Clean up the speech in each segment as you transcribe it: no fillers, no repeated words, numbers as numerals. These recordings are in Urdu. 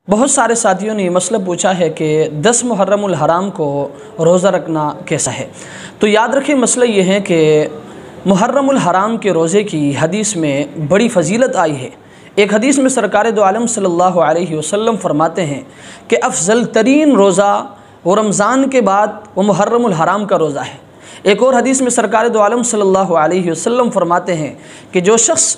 بہت سارے ساتھیوں نے یہ مسئلہ پوچھا ہے کہ 10 محرم الحرام کو روزہ رکھنا کیسا ہے؟ تو یاد رکھیں، مسئلہ یہ ہے کہ محرم الحرام کے روزے کی حدیث میں بڑی فضیلت آئی ہے۔ ایک حدیث میں سرکار دو عالم صلی اللہ علیہ وسلم فرماتے ہیں کہ افضل ترین روزہ وہ رمضان کے بعد وہ محرم الحرام کا روزہ ہے۔ ایک اور حدیث میں سرکار دو عالم صلی اللہ علیہ وسلم فرماتے ہیں کہ جو شخص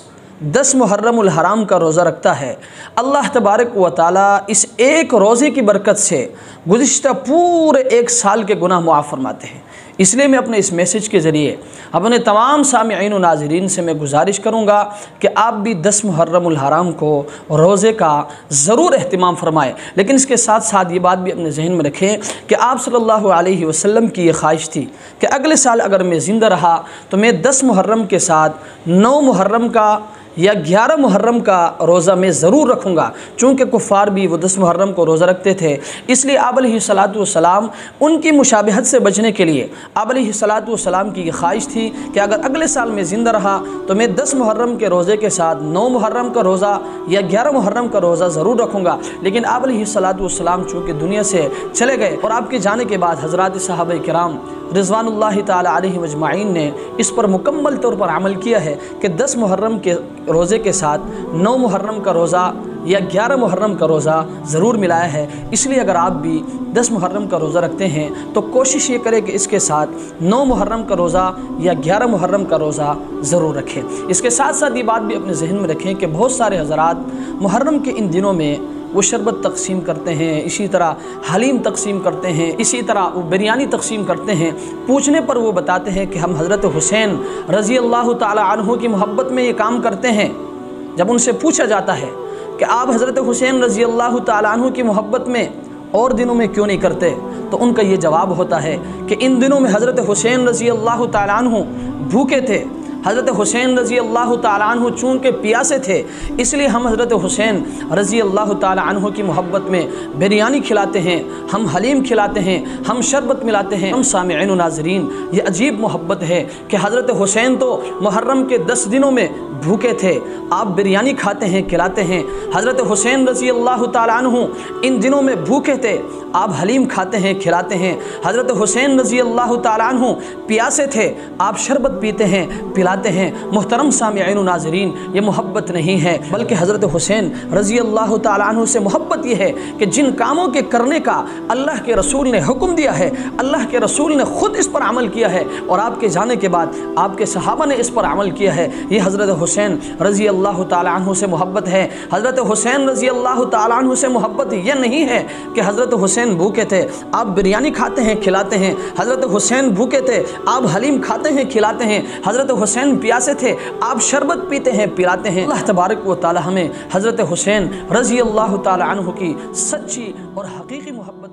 10 محرم الحرام کا روزہ رکھتا ہے، اللہ تبارک و تعالیٰ اس ایک روزے کی برکت سے گزشتہ پورے ایک سال کے گناہ معاف فرماتے ہیں۔ اس لیے میں اپنے اس میسج کے ذریعے اپنے تمام سامعین و ناظرین سے میں گزارش کروں گا کہ آپ بھی 10 محرم الحرام کو روزے کا ضرور اہتمام فرمائیں، لیکن اس کے ساتھ ساتھ یہ بات بھی اپنے ذہن میں رکھیں کہ آپ صلی اللہ علیہ وسلم کی یہ خواہش تھی کہ اگلے سال اگر میں زندہ رہا تو میں 10 محرم کے ساتھ 9 محرم کا یا 11 محرم کا روزہ میں ضرور رکھوں گا، چونکہ کفار بھی وہ 10 محرم کو روزہ رکھتے تھے۔ اس لیے آپ علیہ الصلاۃ والسلام ان کی مشابہت سے بچنے کے لیے آپ علیہ الصلاۃ والسلام کی یہ خواہش تھی کہ اگر اگلے سال میں زندہ رہا تو میں 10 محرم کے روزے کے ساتھ 9 محرم کا روزہ یا 11 محرم کا روزہ ضرور رکھوں گا۔ لیکن آپ علیہ الصلاۃ والسلام چونکہ دنیا سے چلے گئے اور آپ کے جانے کے بعد حضرات صحابہ کرام رضوان اللہ تعالی علیہ مجمعین نے اس پر مکمل طور پر عمل کیا ہے کہ 10 محرم کے روزے کے ساتھ 9 محرم کا روزہ یا 11 محرم کا روزہ ضرور ملایا ہے۔ اس لیے اگر آپ بھی 10 محرم کا روزہ رکھتے ہیں تو کوشش یہ کریں کہ اس کے ساتھ 9 محرم کا روزہ یا 11 محرم کا روزہ ضرور رکھیں۔ اس کے ساتھ ساتھ یہ بات بھی اپنے ذہن میں رکھیں کہ بہت سارے حضرات محرم کے ان دنوں میں وہ شربت تقسیم کرتے ہیں، اسی طرح حلیم تقسیم کرتے ہیں، اسی طرح وہ بریانی تقسیم کرتے ہیں۔ پوچھنے پر وہ بتاتے ہیں کہ ہم حضرت حسین رضی اللہ تعالی عنہ کی محبت میں یہ کام کرتے ہیں۔ جب ان سے پوچھا جاتا ہے کہ آپ حضرت حسین رضی اللہ تعالی عنہ کی محبت میں اور دنوں میں کیوں نہیں کرتے، تو ان کا یہ جواب ہوتا ہے کہ ان دنوں میں حضرت حسین رضی اللہ تعالی عنہ بھوکے تھے۔ حضرت حسین رضی اللہ تعالیٰ عنہ چونکہ پیاسے تھے، اس لیے ہم حضرت حسین رضی اللہ تعالیٰ عنہ کی محبت میں بریانی کھلاتے ہیں، ہم حلیم کھلاتے ہیں، ہم شربت ملاتے ہیں۔ ہم سامعین و ناظرین، یہ عجیب محبت ہے کہ حضرت حسین تو محرم کے 10 دنوں میں بھوکے تھے، آپ بریانی کھاتے ہیں، کھلاتے ہیں۔ حضرت حسین رضی اللہ تعالیٰ عنہ ان دنوں میں بھوکے تھے، آپ حلیم کھاتے ہیں، کھلاتے ہیں۔ حضرت حسین رضی اللہ تعالیٰ عنہ پیاسے تھے، آپ شربت پیتے ہیں، پلاتے ہیں۔ محترم سامعین و ناظرین، یہ محبت نہیں ہے، بلکہ حضرت حسین رضی اللہ تعالیٰ عنہ سے محبت یہ ہے کہ جن کاموں کے کرنے کا اللہ کے رسول نے حکم دیا ہے، اللہ کے رسول نے خود اس پر عمل کیا ہے اور آپ کے جانے کے بعد آپ کے صحابہ نے اس پر عمل کیا ہے، یہ حضرت حسین رضی اللہ تعالیٰ عنہ سے محبت ہے۔ حضرت حسین رضی اللہ تعالیٰ عنہ سے محبت یہ نہیں ہے کہ حضرت حسین بھوکے تھے، آپ بریانی کھاتے ہیں، کھلاتے ہیں۔ حضرت حسین بھوکے تھے، آپ حلیم کھاتے ہیں، کھلاتے ہیں۔ حضرت حسین پیاسے تھے، آپ شربت پیتے ہیں، پلاتے ہیں۔ اللہ تبارک و تعالی ہمیں حضرت حسین رضی اللہ تعالی عنہ کی سچی اور حقیقی محبت